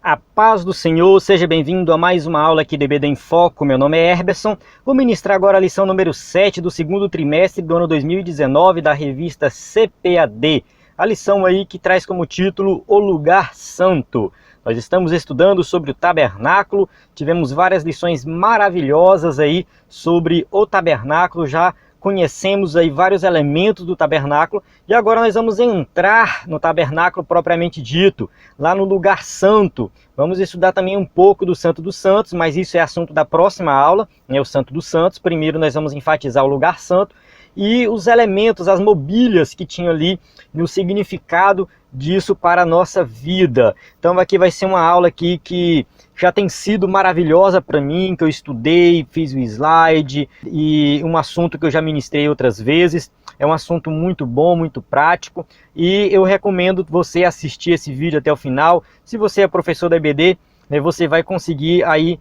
A paz do Senhor, seja bem-vindo a mais uma aula aqui do EBD em Foco. Meu nome é Herberson. Vou ministrar agora a lição número 7 do segundo trimestre do ano 2019 da revista CPAD. A lição aí que traz como título O Lugar Santo. Nós estamos estudando sobre o tabernáculo, tivemos várias lições maravilhosas aí sobre o tabernáculo, já conhecemos aí vários elementos do tabernáculo e agora nós vamos entrar no tabernáculo propriamente dito, lá no lugar santo. Vamos estudar também um pouco do Santo dos Santos, mas isso é assunto da próxima aula, né, o Santo dos Santos. Primeiro nós vamos enfatizar o lugar santo e os elementos, as mobílias que tinham ali no significado disso para a nossa vida. Então aqui vai ser uma aula aqui que já tem sido maravilhosa para mim, que eu estudei, fiz o slide e um assunto que eu já ministrei outras vezes. É um assunto muito bom, muito prático e eu recomendo você assistir esse vídeo até o final. Se você é professor da EBD, né, você vai conseguir aí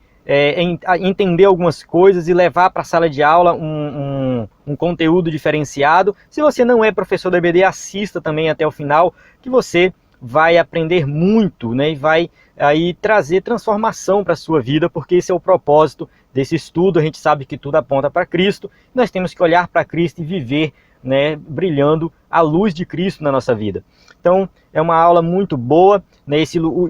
entender algumas coisas e levar para a sala de aula um conteúdo diferenciado. Se você não é professor da EBD, assista também até o final, que você vai aprender muito, né, e vai aí trazer transformação para a sua vida, porque esse é o propósito desse estudo. A gente sabe que tudo aponta para Cristo, nós temos que olhar para Cristo e viver, né, brilhando a luz de Cristo na nossa vida. Então é uma aula muito boa, né,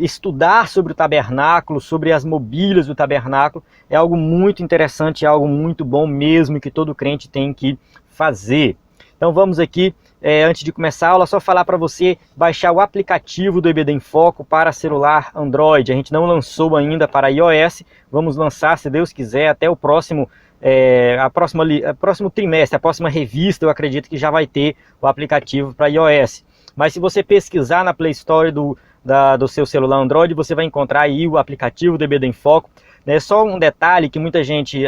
estudar sobre o tabernáculo, sobre as mobílias do tabernáculo, é algo muito interessante, é algo muito bom mesmo, que todo crente tem que fazer. Então vamos aqui, antes de começar a aula, só falar para você baixar o aplicativo do EBD em Foco para celular Android. A gente não lançou ainda para iOS, vamos lançar, se Deus quiser, até o próximo próximo trimestre, a próxima revista, eu acredito que já vai ter o aplicativo para iOS. Mas se você pesquisar na Play Store do seu celular Android, você vai encontrar aí o aplicativo do EBD em Foco. Só um detalhe que muita gente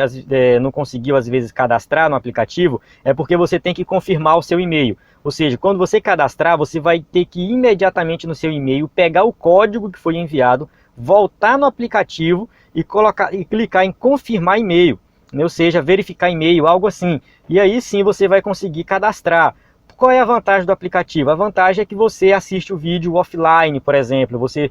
não conseguiu às vezes cadastrar no aplicativo, é porque você tem que confirmar o seu e-mail. Ou seja, quando você cadastrar, você vai ter que imediatamente no seu e-mail pegar o código que foi enviado, voltar no aplicativo e clicar em confirmar e-mail. Ou seja, verificar e-mail, algo assim. E aí sim você vai conseguir cadastrar. Qual é a vantagem do aplicativo? A vantagem é que você assiste o vídeo offline, por exemplo. Você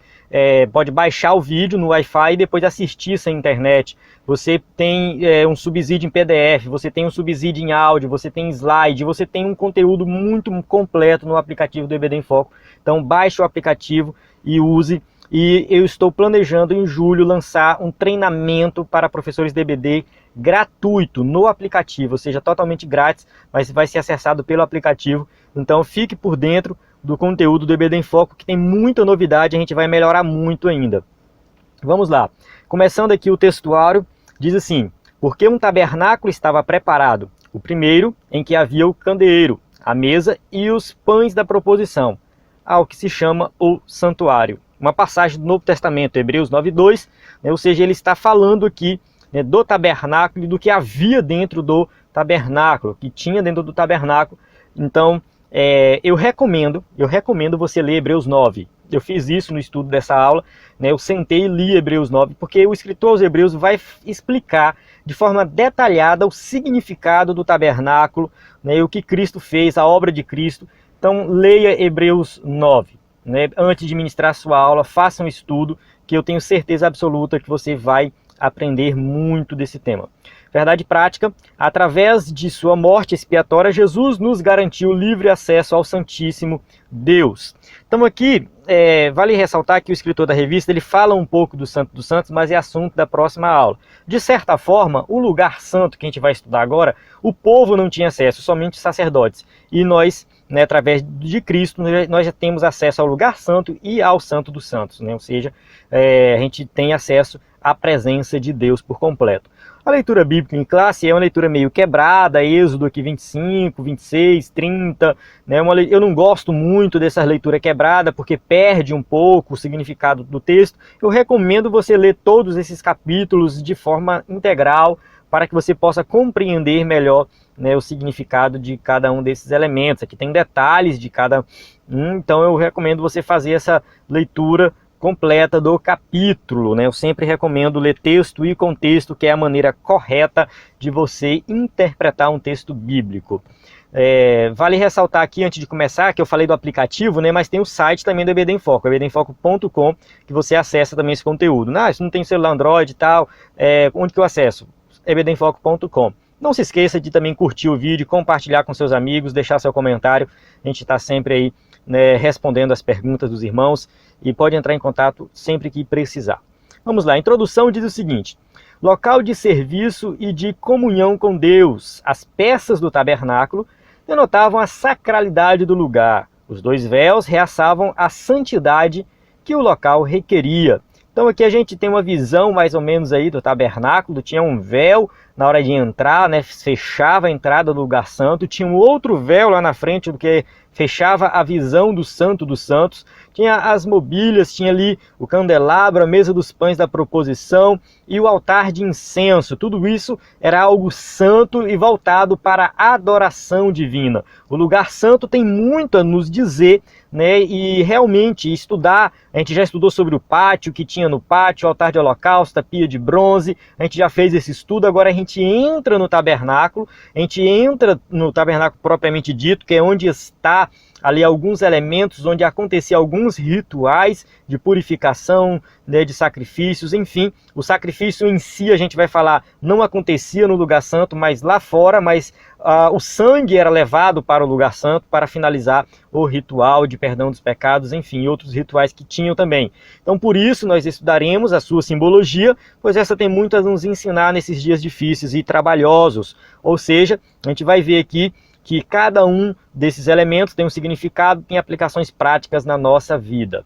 pode baixar o vídeo no Wi-Fi e depois assistir sem internet. Você tem um subsídio em PDF, você tem um subsídio em áudio, você tem slide, você tem um conteúdo muito completo no aplicativo do EBD em Foco. Então baixe o aplicativo e use. E eu estou planejando em julho lançar um treinamento para professores de EBD gratuito no aplicativo, ou seja, totalmente grátis, mas vai ser acessado pelo aplicativo. Então fique por dentro do conteúdo do EBD em Foco, que tem muita novidade, a gente vai melhorar muito ainda. Vamos lá. Começando aqui o textuário, diz assim: porque um tabernáculo estava preparado, o primeiro em que havia o candeeiro, a mesa e os pães da proposição, ao que se chama o santuário. Uma passagem do Novo Testamento, Hebreus 9:2, né, ou seja, ele está falando aqui, né, do tabernáculo e do que havia dentro do tabernáculo, que tinha dentro do tabernáculo. Então, eu recomendo você ler Hebreus 9. Eu fiz isso no estudo dessa aula, né, eu sentei e li Hebreus 9, porque o escritor aos Hebreus vai explicar de forma detalhada o significado do tabernáculo, né, o que Cristo fez, a obra de Cristo. Então, leia Hebreus 9. Né, antes de ministrar a sua aula, faça um estudo, que eu tenho certeza absoluta que você vai aprender muito desse tema. Verdade prática: através de sua morte expiatória, Jesus nos garantiu livre acesso ao Santíssimo Deus. Então aqui, vale ressaltar que o escritor da revista, ele fala um pouco do Santo dos Santos, mas é assunto da próxima aula. De certa forma, o lugar santo que a gente vai estudar agora, o povo não tinha acesso, somente os sacerdotes. E nós, né, através de Cristo, nós já temos acesso ao lugar santo e ao Santo dos Santos, né? Ou seja, a gente tem acesso à presença de Deus por completo. A leitura bíblica em classe é uma leitura meio quebrada, Êxodo aqui 25, 26, 30, né? Eu não gosto muito dessa leitura quebrada, porque perde um pouco o significado do texto. Eu recomendo você ler todos esses capítulos de forma integral, para que você possa compreender melhor, né, o significado de cada um desses elementos. Aqui tem detalhes de cada um, então eu recomendo você fazer essa leitura completa do capítulo, né? Eu sempre recomendo ler texto e contexto, que é a maneira correta de você interpretar um texto bíblico. Vale ressaltar aqui, antes de começar, que eu falei do aplicativo, né, mas tem o site também do EBD em Foco, ebdenfoco.com, que você acessa também esse conteúdo. Isso não tem celular Android e tal, onde que eu acesso? ebdenfoco.com. Não se esqueça de também curtir o vídeo, compartilhar com seus amigos, deixar seu comentário. A gente está sempre aí, né, respondendo as perguntas dos irmãos e pode entrar em contato sempre que precisar. Vamos lá, a introdução diz o seguinte: local de serviço e de comunhão com Deus. As peças do tabernáculo denotavam a sacralidade do lugar. Os dois véus realçavam a santidade que o local requeria. Então aqui a gente tem uma visão mais ou menos aí do tabernáculo. Tinha um véu na hora de entrar, né, fechava a entrada do lugar santo. Tinha um outro véu lá na frente, que fechava a visão do Santo dos Santos. Tinha as mobílias, tinha ali o candelabro, a mesa dos pães da proposição e o altar de incenso. Tudo isso era algo santo e voltado para a adoração divina. O lugar santo tem muito a nos dizer, né? E realmente estudar, a gente já estudou sobre o pátio, que tinha no pátio, o altar de holocausto, a pia de bronze, a gente já fez esse estudo. Agora a gente entra no tabernáculo propriamente dito, que é onde está ali alguns elementos, onde acontecia alguns rituais de purificação, né, de sacrifícios, enfim. O sacrifício em si, a gente vai falar, não acontecia no lugar santo, mas lá fora, mas o sangue era levado para o lugar santo para finalizar o ritual de perdão dos pecados, enfim, outros rituais que tinham também. Então, por isso, nós estudaremos a sua simbologia, pois essa tem muito a nos ensinar nesses dias difíceis e trabalhosos. Ou seja, a gente vai ver aqui que cada um desses elementos tem um significado, tem aplicações práticas na nossa vida.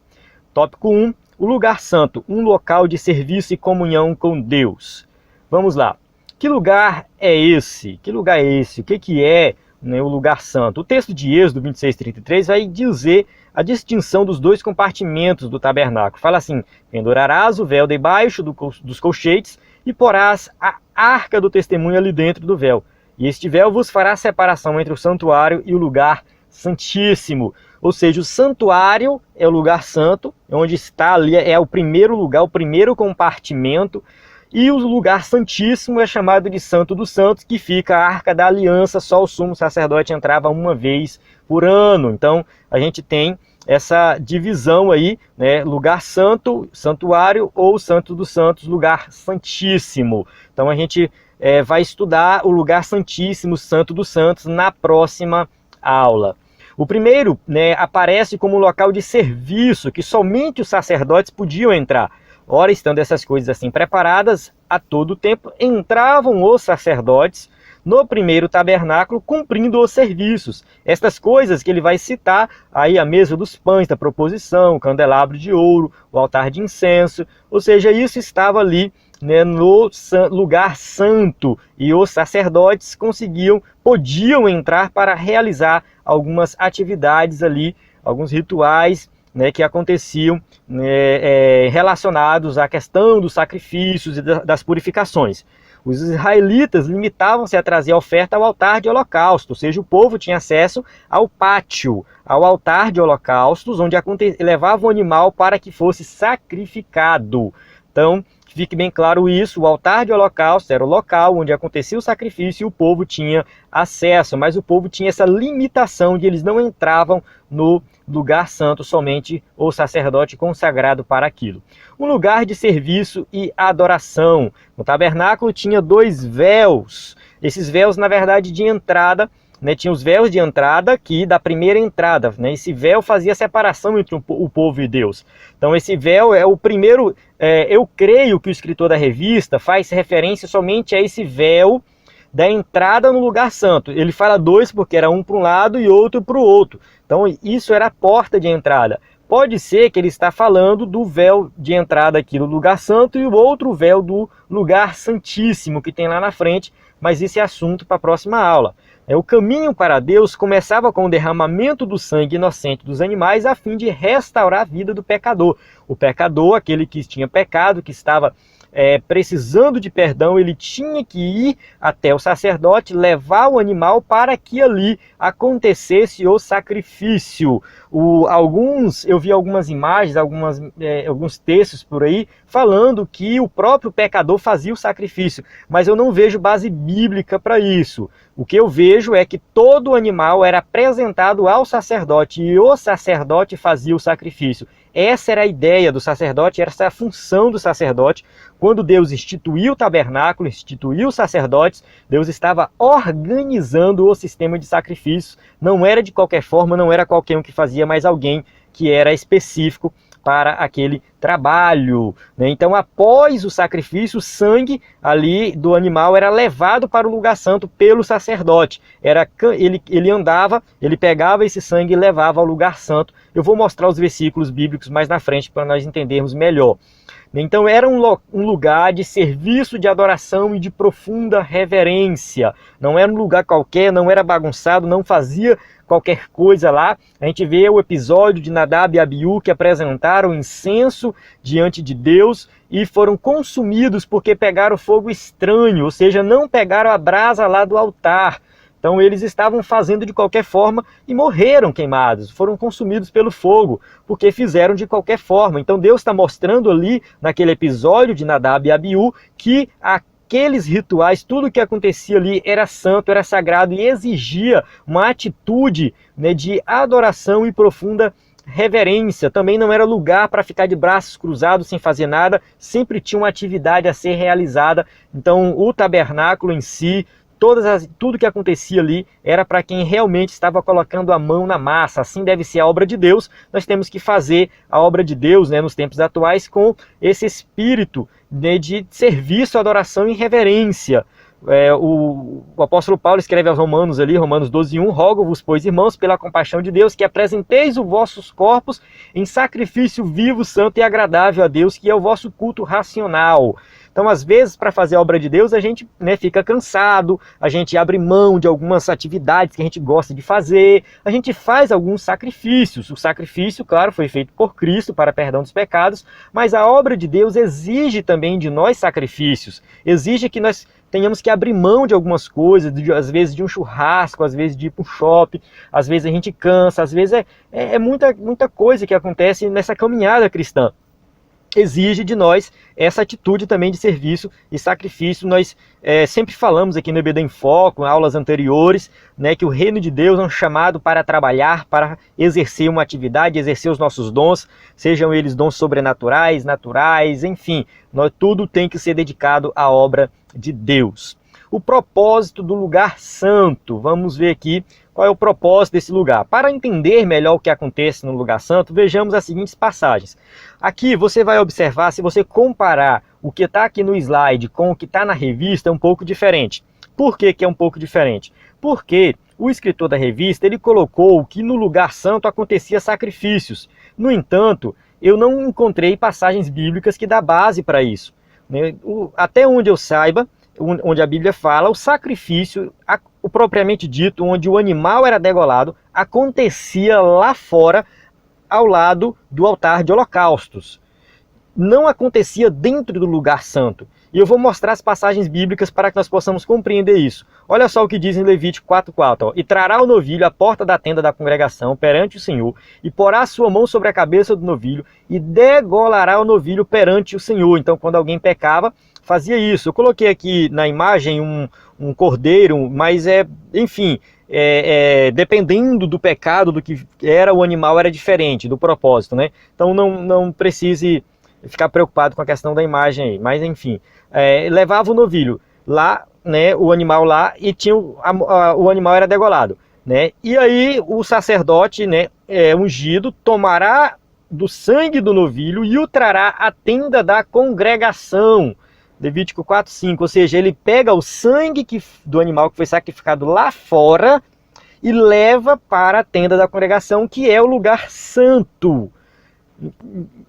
Tópico 1, o lugar santo, um local de serviço e comunhão com Deus. Vamos lá. Que lugar é esse? Que lugar é esse? O que é, né, o lugar santo? O texto de Êxodo 26:33 vai dizer a distinção dos dois compartimentos do tabernáculo. Fala assim: pendurarás o véu debaixo dos colchetes e porás a arca do testemunho ali dentro do véu. E este véu vos fará separação entre o santuário e o lugar santíssimo. Ou seja, o santuário é o lugar santo, onde está ali, é o primeiro lugar, o primeiro compartimento. E o lugar santíssimo é chamado de Santo dos Santos, que fica a Arca da Aliança. Só o sumo sacerdote entrava uma vez por ano. Então a gente tem essa divisão aí, né? Lugar santo, santuário, ou Santo dos Santos, lugar santíssimo. Então a gente vai estudar o lugar santíssimo, Santo dos Santos, na próxima aula. O primeiro, né, aparece como local de serviço, que somente os sacerdotes podiam entrar. Ora, estando essas coisas assim preparadas, a todo tempo entravam os sacerdotes no primeiro tabernáculo, cumprindo os serviços. Estas coisas que ele vai citar, aí a mesa dos pães da proposição, o candelabro de ouro, o altar de incenso, ou seja, isso estava ali, né, no lugar santo, e os sacerdotes podiam entrar para realizar algumas atividades ali, alguns rituais, né, que aconteciam, né, relacionados à questão dos sacrifícios e das purificações. Os israelitas limitavam-se a trazer a oferta ao altar de holocausto, ou seja, o povo tinha acesso ao pátio, ao altar de holocaustos, onde levava o animal para que fosse sacrificado. Então, fique bem claro isso, o altar de holocausto era o local onde acontecia o sacrifício e o povo tinha acesso, mas o povo tinha essa limitação de eles não entravam no lugar santo, somente o sacerdote consagrado para aquilo. Um lugar de serviço e adoração. No tabernáculo tinha 2 véus, esses véus na verdade de entrada, né, tinha os véus de entrada aqui da primeira entrada, né, esse véu fazia a separação entre o povo e Deus. Então esse véu é o primeiro, eu creio que o escritor da revista faz referência somente a esse véu da entrada no lugar santo. Ele fala 2 porque era um para um lado e outro para o outro. Então isso era a porta de entrada. Pode ser que ele está falando do véu de entrada aqui do lugar santo e o outro véu do lugar santíssimo que tem lá na frente, mas esse é assunto para a próxima aula. O caminho para Deus começava com o derramamento do sangue inocente dos animais a fim de restaurar a vida do pecador. O pecador, aquele que tinha pecado, que estava precisando de perdão, ele tinha que ir até o sacerdote, levar o animal para que ali acontecesse o sacrifício. Eu vi algumas imagens, alguns textos por aí, falando que o próprio pecador fazia o sacrifício, mas eu não vejo base bíblica para isso. O que eu vejo é que todo animal era apresentado ao sacerdote e o sacerdote fazia o sacrifício. Essa era a ideia do sacerdote, essa era a função do sacerdote. Quando Deus instituiu o tabernáculo, instituiu os sacerdotes, Deus estava organizando o sistema de sacrifícios. Não era de qualquer forma, não era qualquer um que fazia, mas alguém que era específico para aquele trabalho, né? Então, após o sacrifício, o sangue ali do animal era levado para o lugar santo pelo sacerdote. Ele andava, ele pegava esse sangue e levava ao lugar santo. Eu vou mostrar os versículos bíblicos mais na frente para nós entendermos melhor. Então era um lugar de serviço, de adoração e de profunda reverência. Não era um lugar qualquer, não era bagunçado, não fazia qualquer coisa lá. A gente vê o episódio de Nadab e Abiú, que apresentaram incenso diante de Deus e foram consumidos porque pegaram fogo estranho, ou seja, não pegaram a brasa lá do altar. Então eles estavam fazendo de qualquer forma e morreram queimados, foram consumidos pelo fogo, porque fizeram de qualquer forma. Então Deus está mostrando ali, naquele episódio de Nadab e Abiú, que aqueles rituais, tudo que acontecia ali era santo, era sagrado e exigia uma atitude, né, de adoração e profunda reverência. Também não era lugar para ficar de braços cruzados sem fazer nada, sempre tinha uma atividade a ser realizada. Então o tabernáculo em si, tudo que acontecia ali era para quem realmente estava colocando a mão na massa. Assim deve ser a obra de Deus. Nós temos que fazer a obra de Deus, né, nos tempos atuais com esse espírito, né, de serviço, adoração e reverência. O apóstolo Paulo escreve aos Romanos ali, Romanos 12:1, rogo-vos, pois, irmãos, pela compaixão de Deus, que apresenteis os vossos corpos em sacrifício vivo, santo e agradável a Deus, que é o vosso culto racional. Então, às vezes, para fazer a obra de Deus, a gente, né, fica cansado, a gente abre mão de algumas atividades que a gente gosta de fazer, a gente faz alguns sacrifícios. O sacrifício, claro, foi feito por Cristo para perdão dos pecados, mas a obra de Deus exige também de nós sacrifícios, exige que nós tenhamos que abrir mão de algumas coisas, às vezes de um churrasco, às vezes de ir para um shopping, às vezes a gente cansa, às vezes é muita coisa que acontece nessa caminhada cristã. Exige de nós essa atitude também de serviço e sacrifício. Nós sempre falamos aqui no EBD em Foco, em aulas anteriores, né, que o reino de Deus é um chamado para trabalhar, para exercer uma atividade, exercer os nossos dons, sejam eles dons sobrenaturais, naturais, enfim, tudo tem que ser dedicado à obra de Deus. O propósito do lugar santo, vamos ver aqui qual é o propósito desse lugar. Para entender melhor o que acontece no lugar santo, vejamos as seguintes passagens. Aqui você vai observar, se você comparar o que está aqui no slide com o que está na revista, é um pouco diferente. Por que é um pouco diferente? Porque o escritor da revista, ele colocou que no lugar santo acontecia sacrifícios. No entanto, eu não encontrei passagens bíblicas que dá base para isso. Até onde eu saiba, onde a Bíblia fala, o sacrifício, o propriamente dito, onde o animal era degolado, acontecia lá fora, ao lado do altar de holocaustos. Não acontecia dentro do lugar santo. E eu vou mostrar as passagens bíblicas para que nós possamos compreender isso. Olha só o que diz em Levítico 4:4. E trará o novilho à porta da tenda da congregação perante o Senhor, e porá a sua mão sobre a cabeça do novilho, e degolará o novilho perante o Senhor. Então, quando alguém pecava, fazia isso. Eu coloquei aqui na imagem um cordeiro, mas enfim, dependendo do pecado, do que era o animal, era diferente do propósito, né? Então não precise ficar preocupado com a questão da imagem aí, mas enfim, levava o novilho lá, né, o animal lá, e tinha o animal era degolado, né? E aí o sacerdote, né, ungido, tomará do sangue do novilho e o trará à tenda da congregação. Levítico 4:5, ou seja, ele pega o sangue do animal que foi sacrificado lá fora e leva para a tenda da congregação, que é o lugar santo.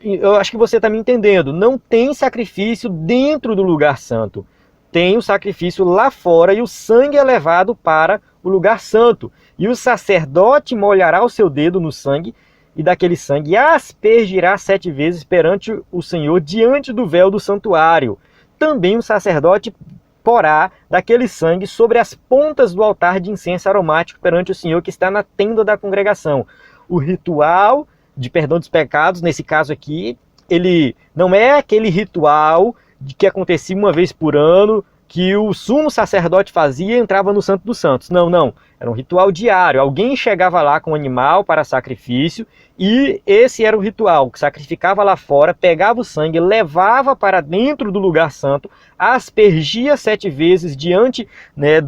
Eu acho que você está me entendendo. Não tem sacrifício dentro do lugar santo. Tem o sacrifício lá fora e o sangue é levado para o lugar santo. E o sacerdote molhará o seu dedo no sangue, e daquele sangue aspergirá 7 vezes perante o Senhor diante do véu do santuário. também o sacerdote porá daquele sangue sobre as pontas do altar de incenso aromático perante o Senhor que está na tenda da congregação. O ritual de perdão dos pecados, nesse caso aqui, ele não é aquele ritual que acontecia uma vez por ano, que o sumo sacerdote fazia e entrava no Santo dos Santos. Não, não. Era um ritual diário. Alguém chegava lá com um animal para sacrifício e esse era o ritual, que sacrificava lá fora, pegava o sangue, levava para dentro do lugar santo, aspergia 7 vezes diante, né,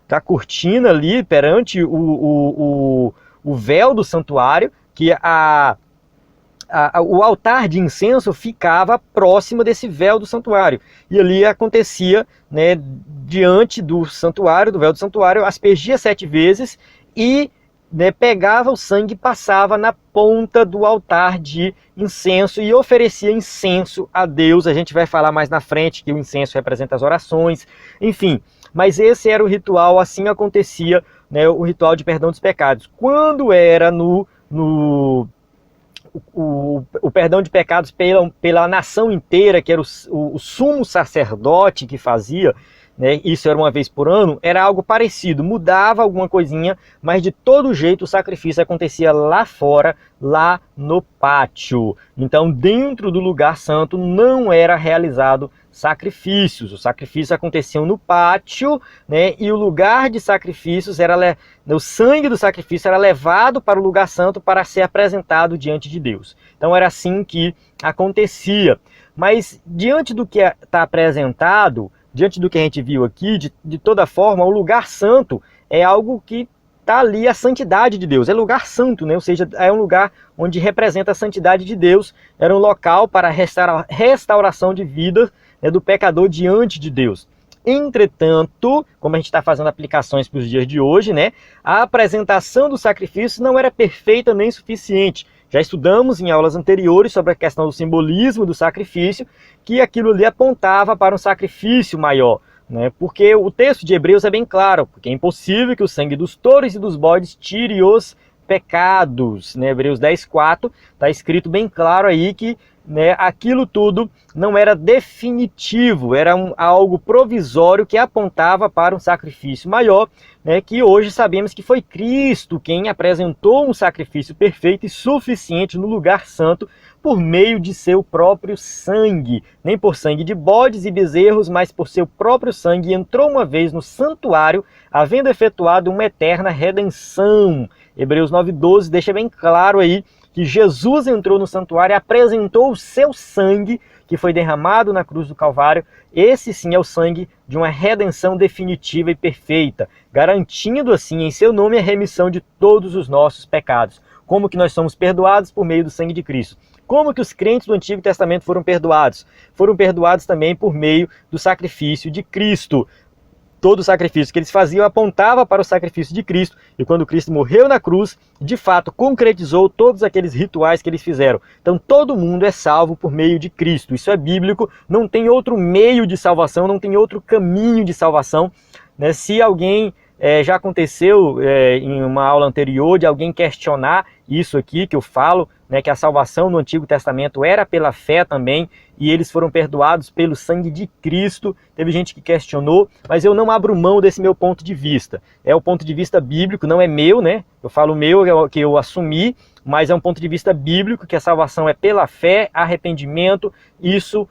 da cortina ali, perante o véu do santuário, que o altar de incenso ficava próximo desse véu do santuário. E ali acontecia, né, diante do santuário, do véu do santuário, aspergia 7 vezes e, né, pegava o sangue e passava na ponta do altar de incenso e oferecia incenso a Deus. A gente vai falar mais na frente que o incenso representa as orações, enfim. Mas esse era o ritual, assim acontecia, né, o ritual de perdão dos pecados. Quando era o perdão de pecados pela nação inteira, que era o sumo sacerdote que fazia, né, isso era uma vez por ano, era algo parecido, mudava alguma coisinha, mas de todo jeito o sacrifício acontecia lá fora, lá no pátio. Então, dentro do lugar santo não era realizado sacrifícios, os sacrifícios aconteciam no pátio, né, e o lugar de sacrifícios o sangue do sacrifício era levado para o lugar santo para ser apresentado diante de Deus. Então era assim que acontecia. Mas diante do que está apresentado, diante do que a gente viu aqui, de toda forma, o lugar santo é algo que está ali, a santidade de Deus. É lugar santo, né? Ou seja, é um lugar onde representa a santidade de Deus. Era um local para restauração de vida, né, do pecador diante de Deus. Entretanto, como a gente está fazendo aplicações para os dias de hoje, né, a apresentação do sacrifício não era perfeita nem suficiente. Já estudamos em aulas anteriores sobre a questão do simbolismo do sacrifício, que aquilo ali apontava para um sacrifício maior, né? Porque o texto de Hebreus é bem claro, porque é impossível que o sangue dos touros e dos bodes tire os pecados, né? Hebreus 10:4 está escrito bem claro aí que, né, aquilo tudo não era definitivo, era algo provisório que apontava para um sacrifício maior, né, que hoje sabemos que foi Cristo quem apresentou um sacrifício perfeito e suficiente no lugar santo por meio de seu próprio sangue. Nem por sangue de bodes e bezerros, mas por seu próprio sangue entrou uma vez no santuário, havendo efetuado uma eterna redenção. Hebreus 9:12 deixa bem claro aí que Jesus entrou no santuário e apresentou o seu sangue, que foi derramado na cruz do Calvário. Esse sim é o sangue de uma redenção definitiva e perfeita, garantindo assim em seu nome a remissão de todos os nossos pecados. Como que nós somos perdoados? Por meio do sangue de Cristo. Como que os crentes do Antigo Testamento foram perdoados? Foram perdoados também por meio do sacrifício de Cristo. Todo o sacrifício que eles faziam apontava para o sacrifício de Cristo, e quando Cristo morreu na cruz, de fato concretizou todos aqueles rituais que eles fizeram. Então todo mundo é salvo por meio de Cristo. Isso é bíblico, não tem outro meio de salvação, não tem outro caminho de salvação, né? Se alguém já aconteceu em uma aula anterior de alguém questionar isso aqui que eu falo, né, que a salvação no Antigo Testamento era pela fé também, e eles foram perdoados pelo sangue de Cristo. Teve gente que questionou, mas eu não abro mão desse meu ponto de vista. É o ponto de vista bíblico, não é meu, né? Eu falo meu, que eu assumi, mas é um ponto de vista bíblico, que a salvação é pela fé, arrependimento, isso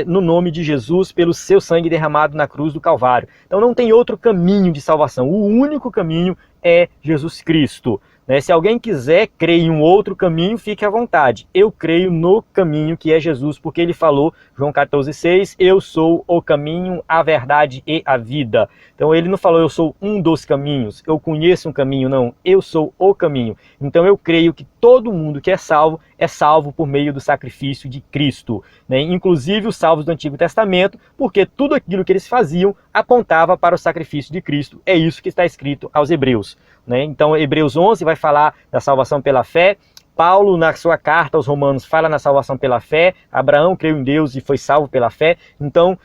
no nome de Jesus, pelo seu sangue derramado na cruz do Calvário. Então não tem outro caminho de salvação. O único caminho é Jesus Cristo. Se alguém quiser crer em um outro caminho, fique à vontade. Eu creio no caminho que é Jesus, porque ele falou, João 14,6, eu sou o caminho, a verdade e a vida. Então ele não falou eu sou um dos caminhos, eu conheço um caminho, não, eu sou o caminho. Então eu creio que todo mundo que é salvo por meio do sacrifício de Cristo, né? Inclusive os salvos do Antigo Testamento, porque tudo aquilo que eles faziam apontava para o sacrifício de Cristo. É isso que está escrito aos Hebreus, né? Então Hebreus 11 vai falar da salvação pela fé. Paulo, na sua carta aos Romanos, fala na salvação pela fé. Abraão creu em Deus e foi salvo pela fé. Então,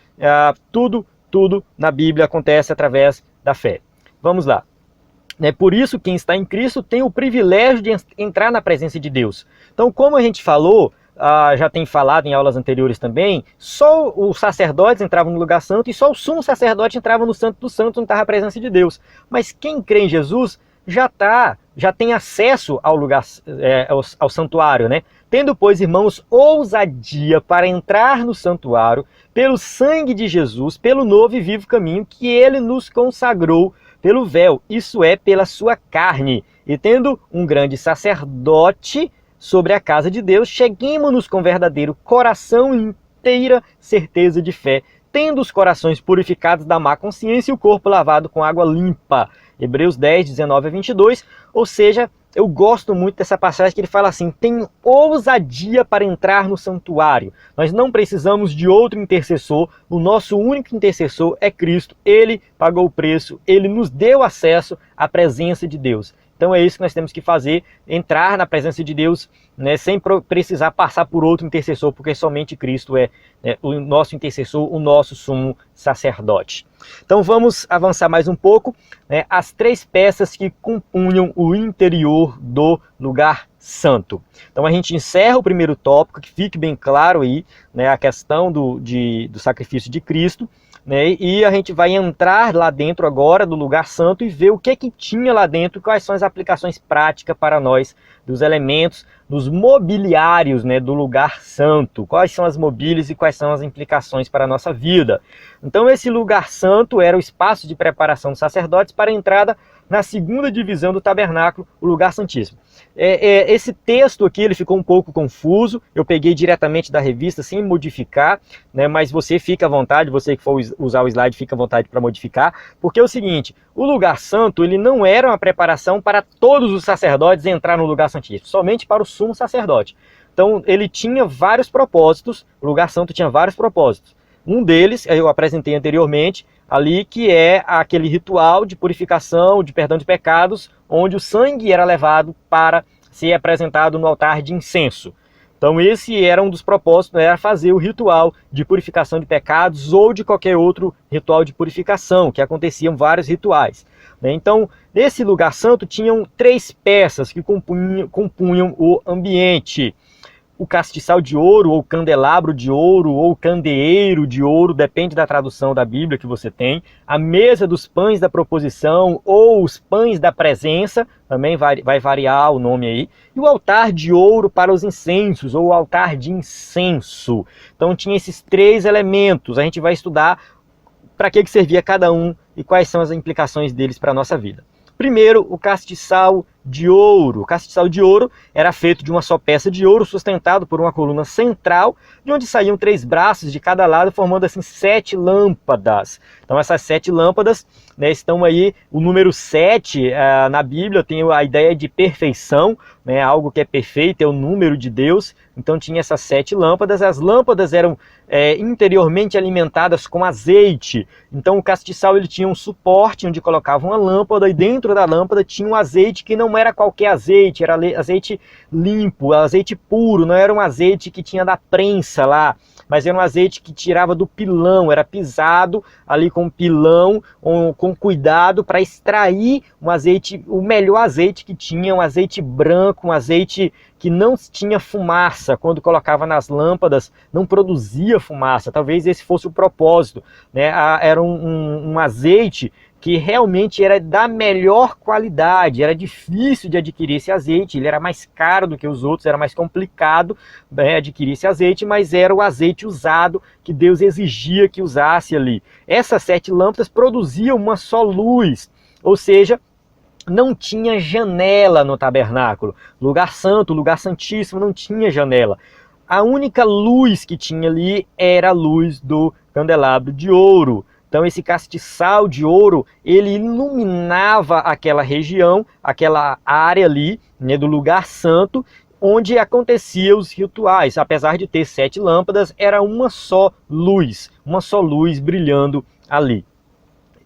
tudo na Bíblia acontece através da fé. Vamos lá. Por isso, quem está em Cristo tem o privilégio de entrar na presença de Deus. Então, como a gente falou, já tem falado em aulas anteriores também, só os sacerdotes entravam no lugar santo e só o sumo sacerdote entrava no Santo dos Santos, onde estava a presença de Deus. Mas quem crê em Jesus já tem acesso ao lugar, ao santuário, né? Tendo, pois, irmãos, ousadia para entrar no santuário, pelo sangue de Jesus, pelo novo e vivo caminho que ele nos consagrou pelo véu, isso é, pela sua carne. E tendo um grande sacerdote sobre a casa de Deus, cheguemo-nos com verdadeiro coração e inteira certeza de fé, tendo os corações purificados da má consciência e o corpo lavado com água limpa. Hebreus 10, 19 a 22, ou seja, eu gosto muito dessa passagem que ele fala assim, tem ousadia para entrar no santuário. Nós não precisamos de outro intercessor, o nosso único intercessor é Cristo. Ele pagou o preço, ele nos deu acesso à presença de Deus. Então é isso que nós temos que fazer, entrar na presença de Deus, né, sem precisar passar por outro intercessor, porque somente Cristo é o nosso intercessor, o nosso sumo sacerdote. Então vamos avançar mais um pouco, né, as 3 peças que compunham o interior do lugar santo. Então a gente encerra o primeiro tópico, que fique bem claro aí, né, a questão do sacrifício de Cristo, né, e a gente vai entrar lá dentro agora do lugar santo e ver o que tinha lá dentro, quais são as aplicações práticas para nós, dos elementos, dos mobiliários, né, do lugar santo, quais são as mobílias e quais são as implicações para a nossa vida. Então esse lugar santo era o espaço de preparação dos sacerdotes para a entrada na segunda divisão do tabernáculo, o lugar santíssimo. Esse texto aqui ele ficou um pouco confuso, eu peguei diretamente da revista sem modificar, né, mas você fica à vontade, você que for usar o slide fica à vontade para modificar, porque é o seguinte, o lugar santo ele não era uma preparação para todos os sacerdotes entrar no lugar santíssimo, somente para o sumo sacerdote. Então ele tinha vários propósitos, o lugar santo tinha vários propósitos. Um deles, eu apresentei anteriormente, ali que é aquele ritual de purificação, de perdão de pecados, onde o sangue era levado para ser apresentado no altar de incenso. Então esse era um dos propósitos, era fazer o ritual de purificação de pecados ou de qualquer outro ritual de purificação, que aconteciam vários rituais. Então, nesse lugar santo tinham 3 peças que compunham o ambiente. O castiçal de ouro, ou candelabro de ouro, ou candeeiro de ouro, depende da tradução da Bíblia que você tem. A mesa dos pães da proposição, ou os pães da presença, também vai variar o nome aí. E o altar de ouro para os incensos, ou o altar de incenso. Então tinha esses 3 elementos, a gente vai estudar para que servia cada um e quais são as implicações deles para a nossa vida. Primeiro, o castiçal de ouro. O castiçal de ouro era feito de uma só peça de ouro, sustentado por uma coluna central, de onde saíam 3 braços de cada lado, formando assim 7 lâmpadas. Então essas 7 lâmpadas, né, estão aí, o número 7 na Bíblia tem a ideia de perfeição, né, algo que é perfeito, é o número de Deus. Então tinha essas 7 lâmpadas, as lâmpadas eram interiormente alimentadas com azeite. Então o castiçal ele tinha um suporte onde colocava uma lâmpada e dentro da lâmpada tinha um azeite que não era qualquer azeite, era azeite limpo, azeite puro, não era um azeite que tinha da prensa lá, mas era um azeite que tirava do pilão, era pisado ali com pilão, com cuidado para extrair um azeite, o melhor azeite que tinha, um azeite branco, um azeite que não tinha fumaça, quando colocava nas lâmpadas não produzia fumaça, talvez esse fosse o propósito, né? Era um azeite que realmente era da melhor qualidade, era difícil de adquirir esse azeite, ele era mais caro do que os outros, era mais complicado, né, adquirir esse azeite, mas era o azeite usado que Deus exigia que usasse ali. Essas 7 lâmpadas produziam uma só luz, ou seja, não tinha janela no tabernáculo. Lugar santo, lugar santíssimo, não tinha janela. A única luz que tinha ali era a luz do candelabro de ouro. Então esse castiçal de ouro, ele iluminava aquela região, aquela área ali, né, do lugar santo, onde aconteciam os rituais. Apesar de ter 7 lâmpadas, era uma só luz brilhando ali.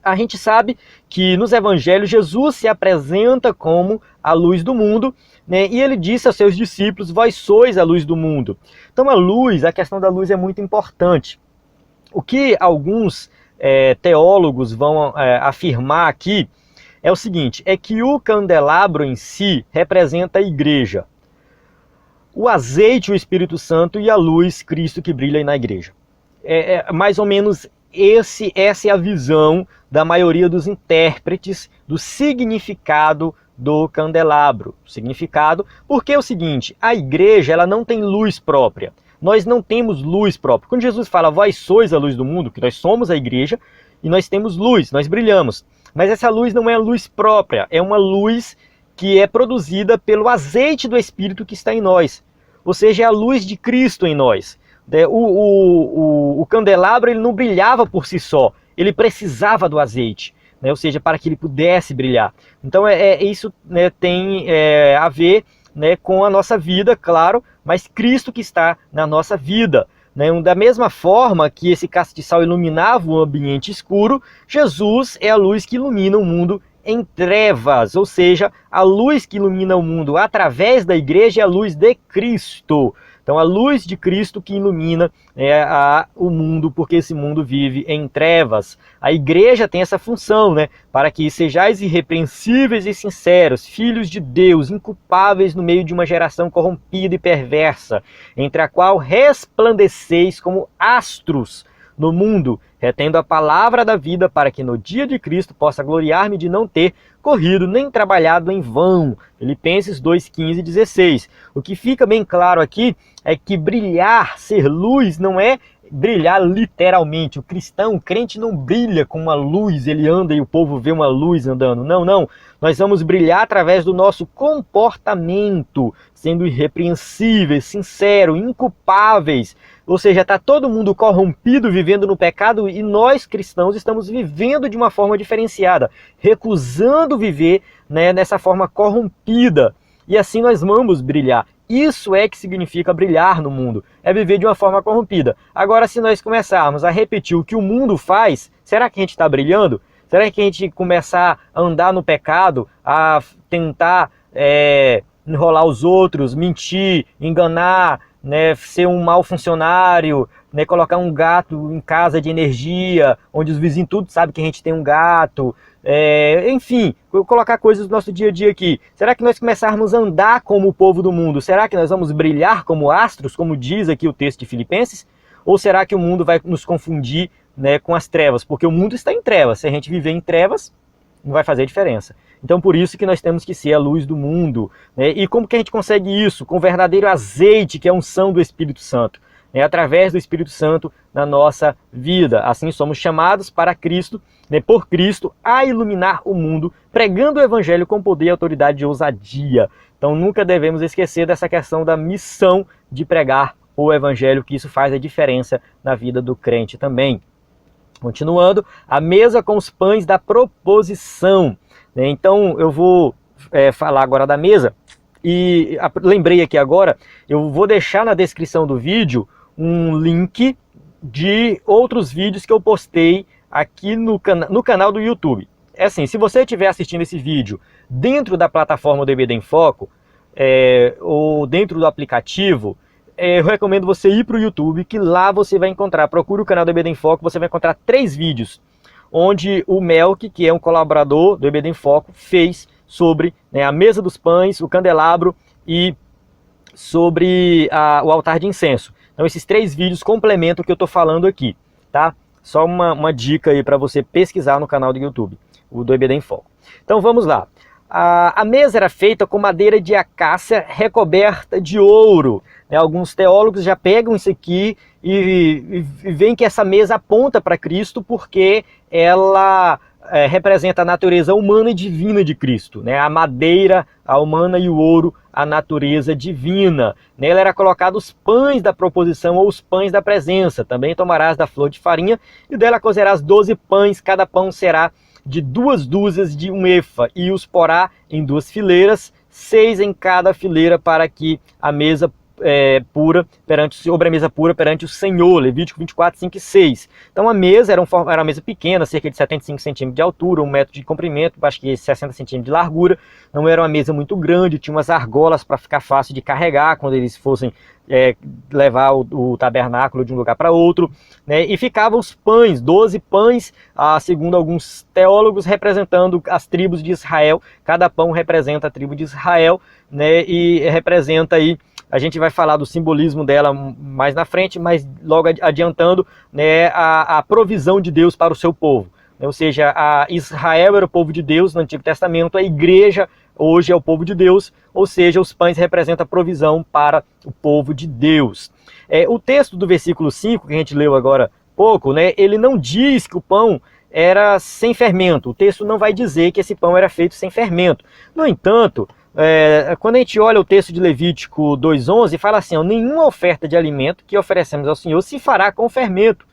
A gente sabe que nos evangelhos Jesus se apresenta como a luz do mundo, né? E ele disse aos seus discípulos, vós sois a luz do mundo. Então a questão da luz é muito importante. O que alguns teólogos vão afirmar aqui é o seguinte, é que o candelabro em si representa a igreja. o azeite, o Espírito Santo, e a luz, Cristo, que brilha na igreja. Mais ou menos essa é a visão da maioria dos intérpretes do significado do candelabro. Significado, porque é o seguinte, a igreja ela não tem luz própria. Nós não temos luz própria. Quando Jesus fala, vós sois a luz do mundo, que nós somos a igreja, e nós temos luz, nós brilhamos. Mas essa luz não é luz própria, é uma luz que é produzida pelo azeite do Espírito que está em nós. Ou seja, é a luz de Cristo em nós. O candelabro ele não brilhava por si só, ele precisava do azeite, né? Ou seja, para que ele pudesse brilhar. Então isso, né, tem a ver, né, com a nossa vida, claro, mas Cristo que está na nossa vida. Né? Da mesma forma que esse castiçal iluminava o ambiente escuro, Jesus é a luz que ilumina o mundo em trevas, ou seja, a luz que ilumina o mundo através da igreja é a luz de Cristo. Então a luz de Cristo que ilumina o mundo, porque esse mundo vive em trevas. A igreja tem essa função, né? Para que sejais irrepreensíveis e sinceros, filhos de Deus, inculpáveis no meio de uma geração corrompida e perversa, entre a qual resplandeceis como astros no mundo, retendo a palavra da vida, para que no dia de Cristo possa gloriar-me de não ter corrido nem trabalhado em vão. Filipenses 2, 15 e 16. O que fica bem claro aqui é que brilhar, ser luz, não é brilhar literalmente. O cristão, o crente não brilha com uma luz, ele anda e o povo vê uma luz andando. Não, não. Nós vamos brilhar através do nosso comportamento, sendo irrepreensíveis, sinceros, inculpáveis. Ou seja, está todo mundo corrompido, vivendo no pecado, e nós cristãos estamos vivendo de uma forma diferenciada, recusando viver, né, nessa forma corrompida. E assim nós vamos brilhar. Isso é que significa brilhar no mundo, é viver de uma forma corrompida. Agora, se nós começarmos a repetir o que o mundo faz, será que a gente está brilhando? Será que a gente começar a andar no pecado, a tentar enrolar os outros, mentir, enganar, né, ser um mau funcionário, né, colocar um gato em casa de energia, onde os vizinhos tudo sabem que a gente tem um gato, enfim, colocar coisas do nosso dia a dia aqui. Será que nós começarmos a andar como o povo do mundo? Será que nós vamos brilhar como astros, como diz aqui o texto de Filipenses? Ou será que o mundo vai nos confundir, né, com as trevas? Porque o mundo está em trevas. Se a gente viver em trevas, não vai fazer diferença. Então por isso que nós temos que ser a luz do mundo, né? E como que a gente consegue isso? Com o verdadeiro azeite, que é a unção do Espírito Santo, né? Através do Espírito Santo na nossa vida. Assim somos chamados para Cristo, né, por Cristo, a iluminar o mundo, pregando o Evangelho com poder, autoridade e ousadia. Então nunca devemos esquecer dessa questão da missão de pregar o Evangelho, que isso faz a diferença na vida do crente também. Continuando, a mesa com os pães da proposição. Então eu vou falar agora da mesa, e lembrei aqui agora, eu vou deixar na descrição do vídeo um link de outros vídeos que eu postei aqui no canal do YouTube. É assim, se você estiver assistindo esse vídeo dentro da plataforma do EBD em Foco, ou dentro do aplicativo, eu recomendo você ir para o YouTube, que lá você vai encontrar, procure o canal do EBD em Foco, você vai encontrar 3 vídeos, onde o Melk, que é um colaborador do EBD em Foco, fez sobre, né, a mesa dos pães, o candelabro e sobre o altar de incenso. Então esses 3 vídeos complementam o que eu estou falando aqui, tá? Só uma dica aí para você pesquisar no canal do YouTube, o do EBD em Foco. Então vamos lá. A mesa era feita com madeira de acácia recoberta de ouro. Alguns teólogos já pegam isso aqui e veem que essa mesa aponta para Cristo, porque ela representa a natureza humana e divina de Cristo. A madeira, a humana, e o ouro, a natureza divina. Nela era colocado os pães da proposição, ou os pães da presença. Também tomarás da flor de farinha, e dela cozerás 12 pães, cada pão será de 2 dúzias de um efa, e os porá em 2 fileiras, 6 em cada fileira, para que a mesa sobre a mesa pura perante o Senhor. Levítico 24, 5 e 6. Então a mesa era uma mesa pequena, cerca de 75 centímetros de altura, 1 metro de comprimento, acho que 60 centímetros de largura. Não era uma mesa muito grande, tinha umas argolas para ficar fácil de carregar quando eles fossem levar o tabernáculo de um lugar para outro, né? E ficavam os pães, 12 pães, segundo alguns teólogos, representando as tribos de Israel. Cada pão representa a tribo de Israel, né? E representa aí A gente vai falar do simbolismo dela mais na frente, mas logo adiantando, né, a provisão de Deus para o seu povo. Ou seja, Israel era o povo de Deus no Antigo Testamento, a igreja hoje é o povo de Deus, ou seja, os pães representam a provisão para o povo de Deus. O texto do versículo 5, que a gente leu agora há pouco, né, ele não diz que o pão era sem fermento. O texto não vai dizer que esse pão era feito sem fermento. No entanto, quando a gente olha o texto de Levítico 2:11, fala assim, nenhuma oferta de alimento que oferecemos ao Senhor se fará com fermento.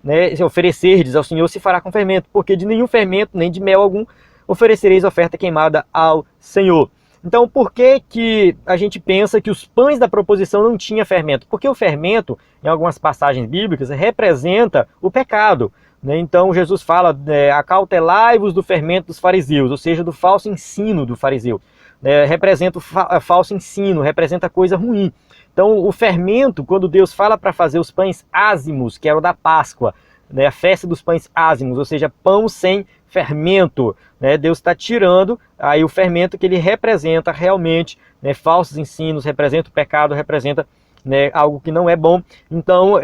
Né, se oferecerdes ao Senhor se fará com fermento, porque de nenhum fermento, nem de mel algum, oferecereis oferta queimada ao Senhor. Então, por que a gente pensa que os pães da proposição não tinham fermento? Porque o fermento, em algumas passagens bíblicas, representa o pecado. Né? Então, Jesus fala, acautelai-vos do fermento dos fariseus, ou seja, do falso ensino do fariseu. Representa o falso ensino, representa coisa ruim. Então, o fermento, quando Deus fala para fazer os pães ázimos, que era o da Páscoa, né, a festa dos pães ázimos, ou seja, pão sem fermento, né, Deus está tirando aí o fermento que ele representa realmente, né, falsos ensinos, representa o pecado, representa, né, algo que não é bom. Então,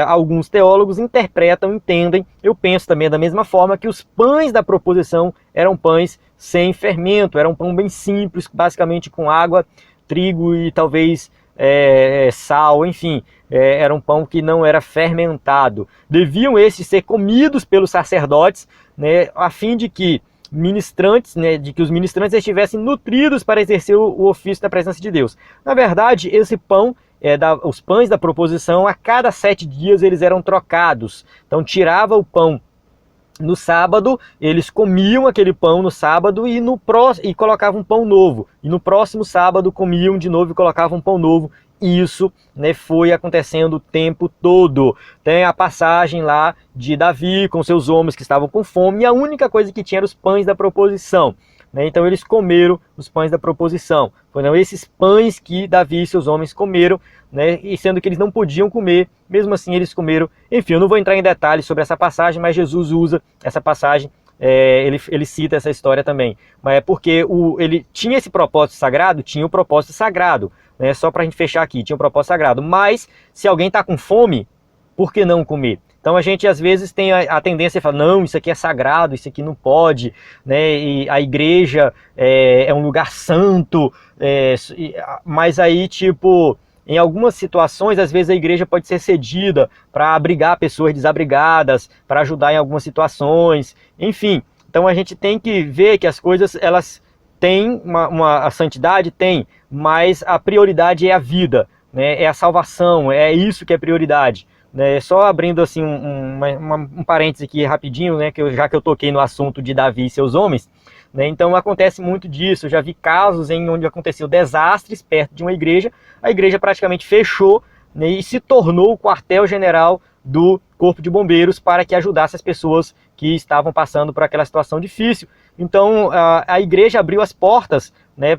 alguns teólogos interpretam, entendem, eu penso também da mesma forma, que os pães da proposição eram pães sem fermento, era um pão bem simples, basicamente com água, trigo e talvez sal, enfim, era um pão que não era fermentado. Deviam esses ser comidos pelos sacerdotes, né, a fim de que ministrantes, né, de que os ministrantes estivessem nutridos para exercer o ofício da presença de Deus. Na verdade, esse pão, os pães da proposição, a cada 7 dias eles eram trocados. Então tirava o pão no sábado, eles comiam aquele pão no sábado e colocavam um pão novo. E no próximo sábado comiam de novo e colocavam um pão novo. E isso, né, foi acontecendo o tempo todo. Tem a passagem lá de Davi com seus homens que estavam com fome e a única coisa que tinha era os pães da proposição. Né? Então eles comeram os pães da proposição. Foram esses pães que Davi e seus homens comeram, né? E sendo que eles não podiam comer, mesmo assim eles comeram. Enfim, eu não vou entrar em detalhes sobre essa passagem, mas Jesus usa essa passagem, ele cita essa história também. Mas é porque ele tinha esse propósito sagrado, tinha o propósito sagrado, né? Só para a gente fechar aqui, tinha um propósito sagrado. Mas se alguém está com fome, por que não comer? Então a gente às vezes tem a tendência a falar, não, isso aqui é sagrado, isso aqui não pode, né? E a igreja é um lugar santo, mas aí tipo, em algumas situações, às vezes a igreja pode ser cedida para abrigar pessoas desabrigadas, para ajudar em algumas situações, enfim. Então a gente tem que ver que as coisas, elas têm a santidade, tem, mas a prioridade é a vida, né? É a salvação, é isso que é prioridade. Só abrindo assim um parêntese aqui rapidinho, né, já que eu toquei no assunto de Davi e seus homens, né, então acontece muito disso. Eu já vi casos onde aconteceu desastres perto de uma igreja, a igreja praticamente fechou, né, e se tornou o quartel-general do Corpo de Bombeiros para que ajudasse as pessoas que estavam passando por aquela situação difícil. Então a igreja abriu as portas, né,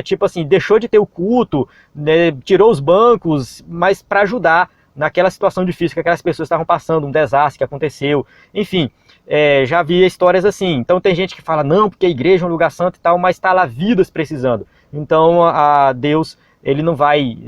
tipo assim, deixou de ter o culto, né, tirou os bancos, mas para ajudar naquela situação difícil que aquelas pessoas estavam passando, um desastre que aconteceu, enfim, já vi histórias assim. Então tem gente que fala, não, porque a igreja é um lugar santo e tal, mas está lá vidas precisando. Então Deus, ele não vai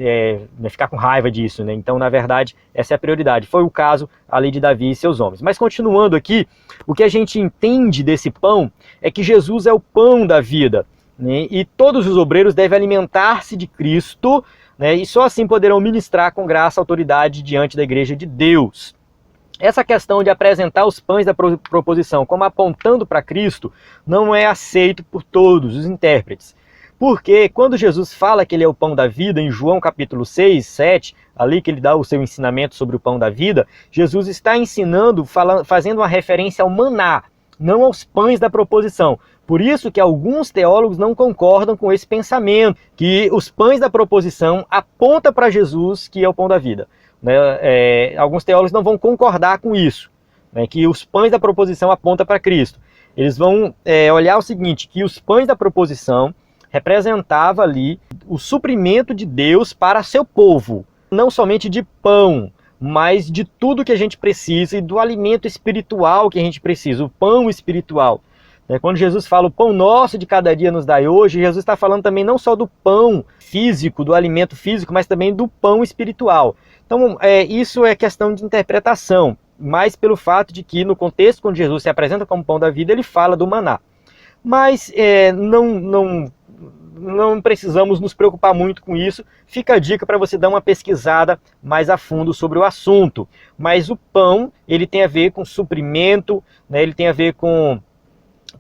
ficar com raiva disso, né? Então, na verdade, essa é a prioridade. Foi o caso ali de Davi e seus homens. Mas continuando aqui, o que a gente entende desse pão é que Jesus é o pão da vida, né? E todos os obreiros devem alimentar-se de Cristo, né? E só assim poderão ministrar com graça e autoridade diante da igreja de Deus. Essa questão de apresentar os pães da proposição como apontando para Cristo não é aceito por todos os intérpretes. Porque quando Jesus fala que ele é o pão da vida, em João capítulo 6, 7, ali que ele dá o seu ensinamento sobre o pão da vida, Jesus está ensinando, fazendo uma referência ao maná, não aos pães da proposição. Por isso que alguns teólogos não concordam com esse pensamento, que os pães da proposição apontam para Jesus, que é o pão da vida. Alguns teólogos não vão concordar com isso, né, que os pães da proposição apontam para Cristo. Eles vão olhar o seguinte, que os pães da proposição representava ali o suprimento de Deus para seu povo, não somente de pão, mas de tudo que a gente precisa e do alimento espiritual que a gente precisa, o pão espiritual. Quando Jesus fala o pão nosso de cada dia nos dai hoje, Jesus está falando também não só do pão físico, do alimento físico, mas também do pão espiritual. Então isso é questão de interpretação, mas pelo fato de que no contexto quando Jesus se apresenta como pão da vida, ele fala do maná. Mas não precisamos nos preocupar muito com isso. Fica a dica para você dar uma pesquisada mais a fundo sobre o assunto. Mas o pão, ele tem a ver com suprimento, né? Ele tem a ver com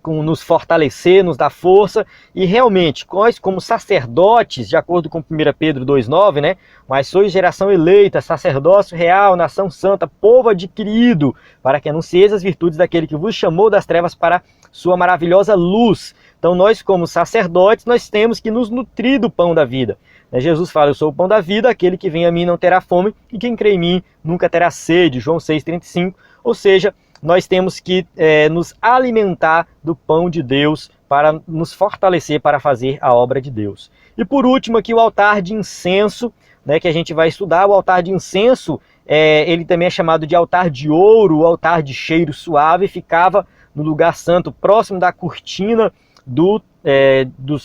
nos fortalecer, nos dar força, e realmente, nós como sacerdotes, de acordo com 1 Pedro 2,9, né, mas sois geração eleita, sacerdócio real, nação santa, povo adquirido, para que anuncieis as virtudes daquele que vos chamou das trevas para sua maravilhosa luz. Então nós como sacerdotes, nós temos que nos nutrir do pão da vida. Jesus fala, eu sou o pão da vida, aquele que vem a mim não terá fome, e quem crê em mim nunca terá sede, João 6,35, ou seja, nós temos que nos alimentar do pão de Deus para nos fortalecer para fazer a obra de Deus. E por último aqui o altar de incenso, né, que a gente vai estudar. O altar de incenso, ele também é chamado de altar de ouro, o altar de cheiro suave, ficava no lugar santo, próximo da cortina do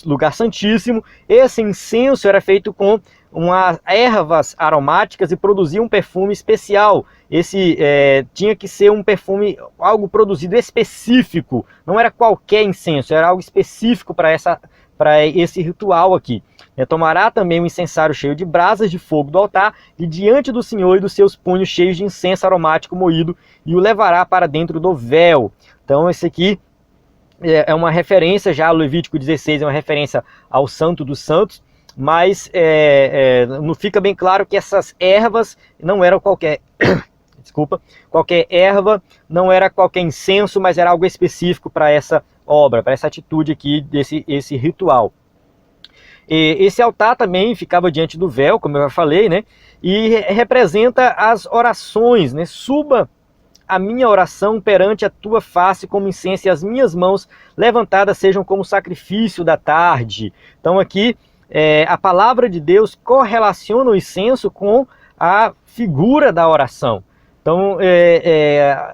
lugar santíssimo. Esse incenso era feito com ervas aromáticas e produzia um perfume especial. Esse tinha que ser um perfume, algo produzido específico, não era qualquer incenso, era algo específico para esse ritual aqui. Tomará também um incensário cheio de brasas de fogo do altar e diante do Senhor e dos seus punhos cheios de incenso aromático moído e o levará para dentro do véu. Então esse aqui é uma referência, já o Levítico 16 é uma referência ao Santo dos Santos, mas não fica bem claro que essas ervas não eram qualquer erva, não era qualquer incenso, mas era algo específico para essa obra, para essa atitude aqui, esse ritual. Esse altar também ficava diante do véu, como eu já falei, né? E representa as orações, né? Suba a minha oração perante a tua face como incenso, e as minhas mãos levantadas sejam como sacrifício da tarde. Então aqui a palavra de Deus correlaciona o incenso com a figura da oração. Então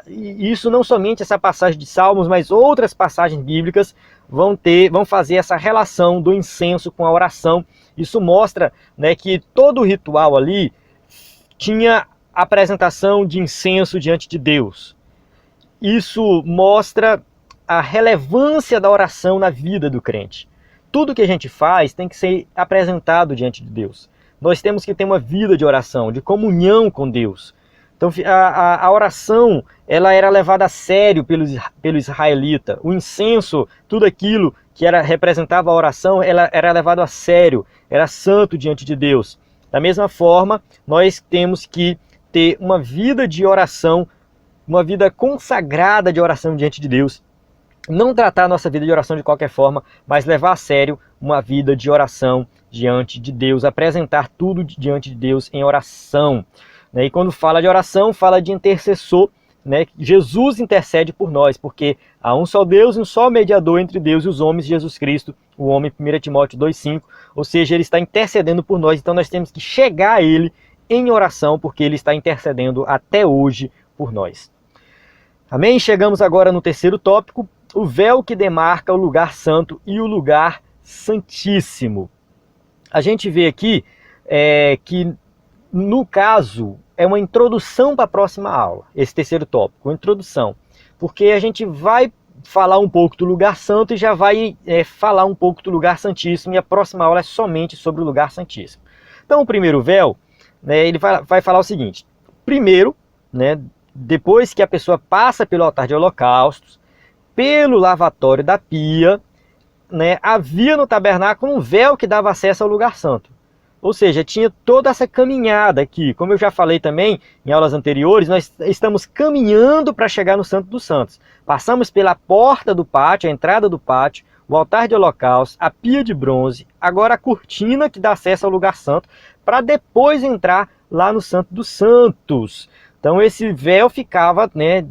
isso não somente essa passagem de Salmos, mas outras passagens bíblicas vão fazer essa relação do incenso com a oração. Isso mostra, né, que todo o ritual ali tinha apresentação de incenso diante de Deus. Isso mostra a relevância da oração na vida do crente. Tudo que a gente faz tem que ser apresentado diante de Deus. Nós temos que ter uma vida de oração, de comunhão com Deus. Então a oração, ela era levada a sério pelo israelita. O incenso, tudo aquilo que representava a oração, ela era levado a sério, era santo diante de Deus. Da mesma forma, nós temos que ter uma vida de oração, uma vida consagrada de oração diante de Deus. Não tratar a nossa vida de oração de qualquer forma, mas levar a sério uma vida de oração diante de Deus, apresentar tudo diante de Deus em oração. E quando fala de oração, fala de intercessor, né? Jesus intercede por nós, porque há um só Deus e um só mediador entre Deus e os homens, Jesus Cristo, o homem, 1 Timóteo 2,5, ou seja, ele está intercedendo por nós, então nós temos que chegar a ele em oração, porque ele está intercedendo até hoje por nós. Amém? Chegamos agora no terceiro tópico, o véu que demarca o lugar santo e o lugar santíssimo. A gente vê aqui que, no caso, é uma introdução para a próxima aula, esse terceiro tópico, uma introdução, porque a gente vai falar um pouco do lugar santo e já vai falar um pouco do lugar santíssimo, e a próxima aula é somente sobre o lugar santíssimo. Então o primeiro véu, né, ele vai falar o seguinte: primeiro, né, depois que a pessoa passa pelo altar de holocaustos, pelo lavatório da pia, né, havia no tabernáculo um véu que dava acesso ao lugar santo. Ou seja, tinha toda essa caminhada aqui. Como eu já falei também em aulas anteriores, nós estamos caminhando para chegar no Santo dos Santos. Passamos pela porta do pátio, a entrada do pátio, o altar de holocausto, a pia de bronze, agora a cortina que dá acesso ao lugar santo, para depois entrar lá no Santo dos Santos. Então esse véu ficava, né,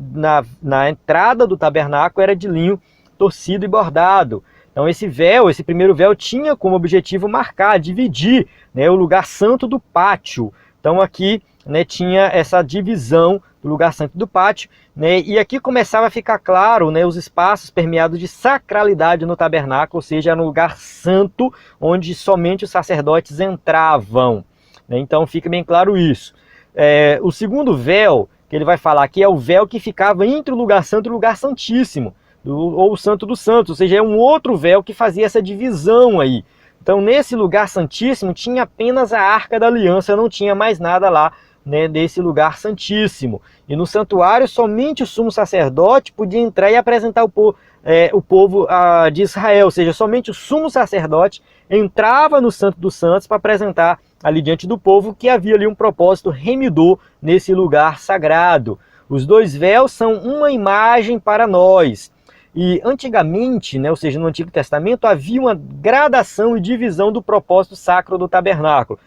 na entrada do tabernáculo, era de linho torcido e bordado. Então esse véu, esse primeiro véu, tinha como objetivo marcar, dividir, né, o lugar santo do pátio. Então aqui, né, tinha essa divisão do lugar santo do pátio, né? E aqui começava a ficar claro, né, os espaços permeados de sacralidade no tabernáculo, ou seja, era um lugar santo onde somente os sacerdotes entravam, né? Então fica bem claro isso. O segundo véu que ele vai falar aqui é o véu que ficava entre o lugar santo e o lugar santíssimo, ou o santo dos santos, ou seja, é um outro véu que fazia essa divisão aí. Então nesse lugar santíssimo tinha apenas a Arca da Aliança, não tinha mais nada lá, né, desse lugar santíssimo. E no santuário somente o sumo sacerdote podia entrar e apresentar o povo de Israel, ou seja, somente o sumo sacerdote entrava no Santo dos Santos para apresentar ali diante do povo que havia ali um propósito remidor nesse lugar sagrado. Os dois véus são uma imagem para nós. E antigamente, né, ou seja, no Antigo Testamento, havia uma gradação e divisão do propósito sacro do tabernáculo.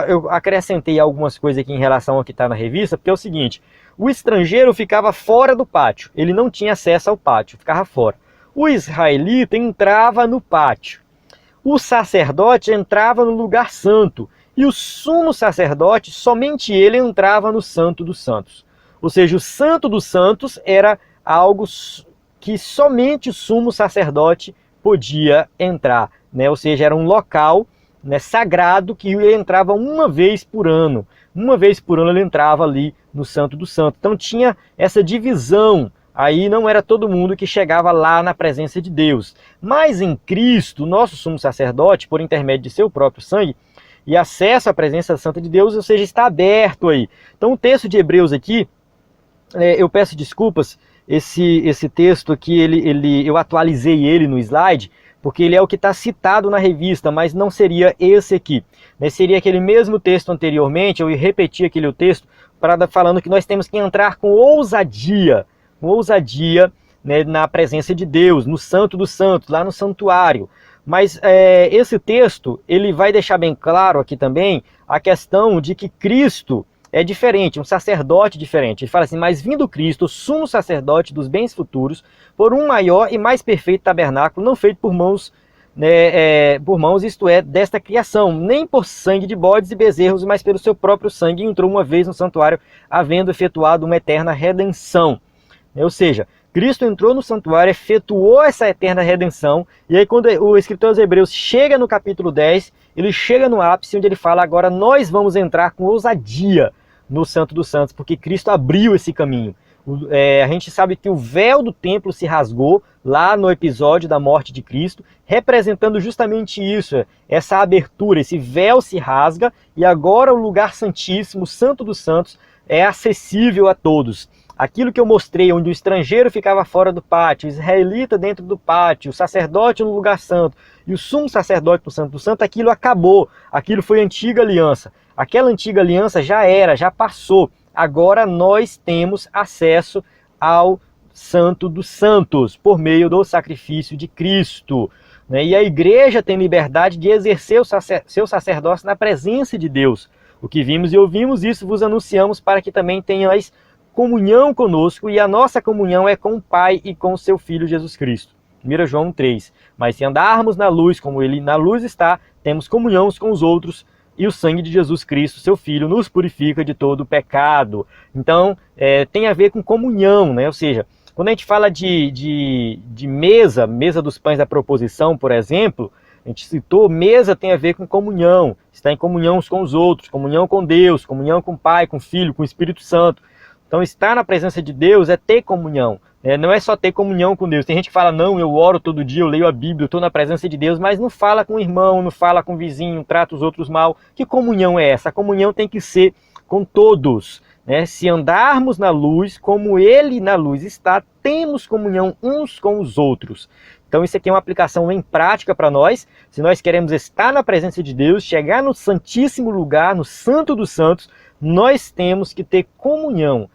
Eu acrescentei algumas coisas aqui em relação ao que está na revista, porque é o seguinte: o estrangeiro ficava fora do pátio, ele não tinha acesso ao pátio, ficava fora. O israelita entrava no pátio. O sacerdote entrava no lugar santo. E o sumo sacerdote, somente ele entrava no Santo dos Santos. Ou seja, o Santo dos Santos era algo que somente o sumo sacerdote podia entrar, né? Ou seja, era um local, né, sagrado, que ele entrava uma vez por ano. Uma vez por ano ele entrava ali no Santo dos Santos. Então tinha essa divisão. Aí não era todo mundo que chegava lá na presença de Deus. Mas em Cristo, nosso sumo sacerdote, por intermédio de seu próprio sangue, e acesso à presença santa de Deus, ou seja, está aberto aí. Então o texto de Hebreus aqui, eu peço desculpas, esse texto aqui, eu atualizei ele no slide, porque ele é o que está citado na revista, mas não seria esse aqui. Seria aquele mesmo texto anteriormente, eu repeti aquele texto, falando que nós temos que entrar com ousadia, né, na presença de Deus, no Santo dos Santos, lá no santuário. Mas esse texto, ele vai deixar bem claro aqui também a questão de que Cristo é diferente, um sacerdote diferente. Ele fala assim: mas vindo Cristo, sumo sacerdote dos bens futuros, por um maior e mais perfeito tabernáculo, não feito por mãos, isto é, desta criação, nem por sangue de bodes e bezerros, mas pelo seu próprio sangue, entrou uma vez no santuário, havendo efetuado uma eterna redenção. Ou seja, Cristo entrou no santuário, efetuou essa eterna redenção, e aí quando o escritor aos Hebreus chega no capítulo 10, ele chega no ápice onde ele fala: agora nós vamos entrar com ousadia no Santo dos Santos, porque Cristo abriu esse caminho. A gente sabe que o véu do templo se rasgou lá no episódio da morte de Cristo, representando justamente isso, essa abertura, esse véu se rasga, e agora o lugar santíssimo, o Santo dos Santos, é acessível a todos. Aquilo que eu mostrei, onde o estrangeiro ficava fora do pátio, o israelita dentro do pátio, o sacerdote no lugar santo e o sumo sacerdote no Santo do Santo, aquilo acabou. Aquilo foi antiga aliança. Aquela antiga aliança já passou. Agora nós temos acesso ao Santo dos Santos por meio do sacrifício de Cristo. E a igreja tem liberdade de exercer o seu sacerdócio na presença de Deus. O que vimos e ouvimos, isso vos anunciamos, para que também tenhais comunhão conosco, e a nossa comunhão é com o Pai e com o seu Filho Jesus Cristo. 1 João 3. Mas se andarmos na luz, como ele na luz está, temos comunhão uns com os outros, e o sangue de Jesus Cristo, seu Filho, nos purifica de todo o pecado. Então, tem a ver com comunhão, né? Ou seja, quando a gente fala de mesa dos pães da proposição, por exemplo, a gente citou, mesa tem a ver com comunhão, está em comunhão uns com os outros, comunhão com Deus, comunhão com o Pai, com o Filho, com o Espírito Santo. Então estar na presença de Deus é ter comunhão, não é só ter comunhão com Deus. Tem gente que fala: não, eu oro todo dia, eu leio a Bíblia, eu estou na presença de Deus, mas não fala com o irmão, não fala com o vizinho, trata os outros mal. Que comunhão é essa? A comunhão tem que ser com todos. Se andarmos na luz, como Ele na luz está, temos comunhão uns com os outros. Então isso aqui é uma aplicação bem prática para nós. Se nós queremos estar na presença de Deus, chegar no santíssimo lugar, no Santo dos Santos, nós temos que ter comunhão,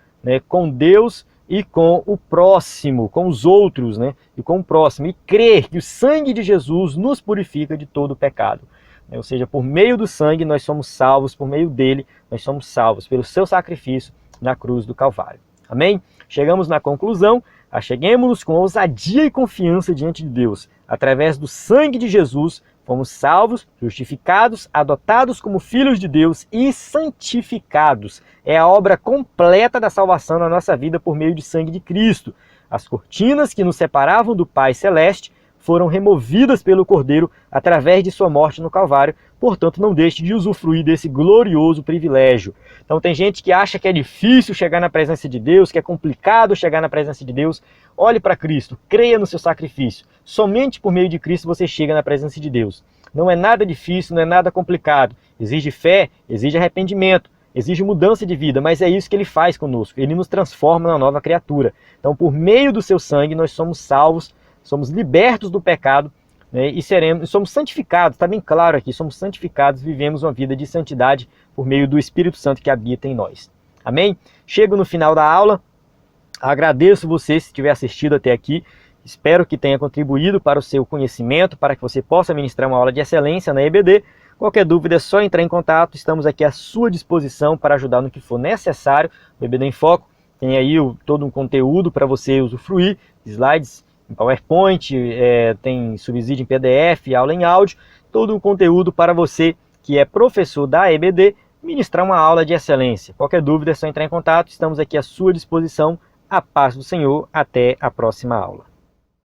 com Deus e com o próximo, com os outros, e com o próximo, e crer que o sangue de Jesus nos purifica de todo o pecado. Ou seja, por meio do sangue nós somos salvos, por meio dele nós somos salvos, pelo seu sacrifício na cruz do Calvário. Amém? Chegamos na conclusão: acheguemo-nos com ousadia e confiança diante de Deus, através do sangue de Jesus, Fomos salvos, justificados, adotados como filhos de Deus e santificados. É a obra completa da salvação na nossa vida por meio de sangue de Cristo. As cortinas que nos separavam do Pai Celeste foram removidas pelo Cordeiro através de sua morte no Calvário, portanto não deixe de usufruir desse glorioso privilégio. Então tem gente que acha que é difícil chegar na presença de Deus, que é complicado chegar na presença de Deus. Olhe para Cristo, creia no seu sacrifício. Somente por meio de Cristo você chega na presença de Deus. Não é nada difícil, não é nada complicado. Exige fé, exige arrependimento, exige mudança de vida, mas é isso que Ele faz conosco. Ele nos transforma numa nova criatura. Então por meio do seu sangue nós somos salvos, somos libertos do pecado, né, e somos santificados, está bem claro aqui, somos santificados, vivemos uma vida de santidade por meio do Espírito Santo que habita em nós. Amém? Chego no final da aula, agradeço você se tiver assistido até aqui, espero que tenha contribuído para o seu conhecimento, para que você possa ministrar uma aula de excelência na EBD. Qualquer dúvida é só entrar em contato, estamos aqui à sua disposição para ajudar no que for necessário. O EBD em Foco tem aí todo um conteúdo para você usufruir, slides em PowerPoint, tem subsídio em PDF, aula em áudio, todo um conteúdo para você que é professor da EBD, ministrar uma aula de excelência. Qualquer dúvida é só entrar em contato, estamos aqui à sua disposição. A paz do Senhor, até a próxima aula.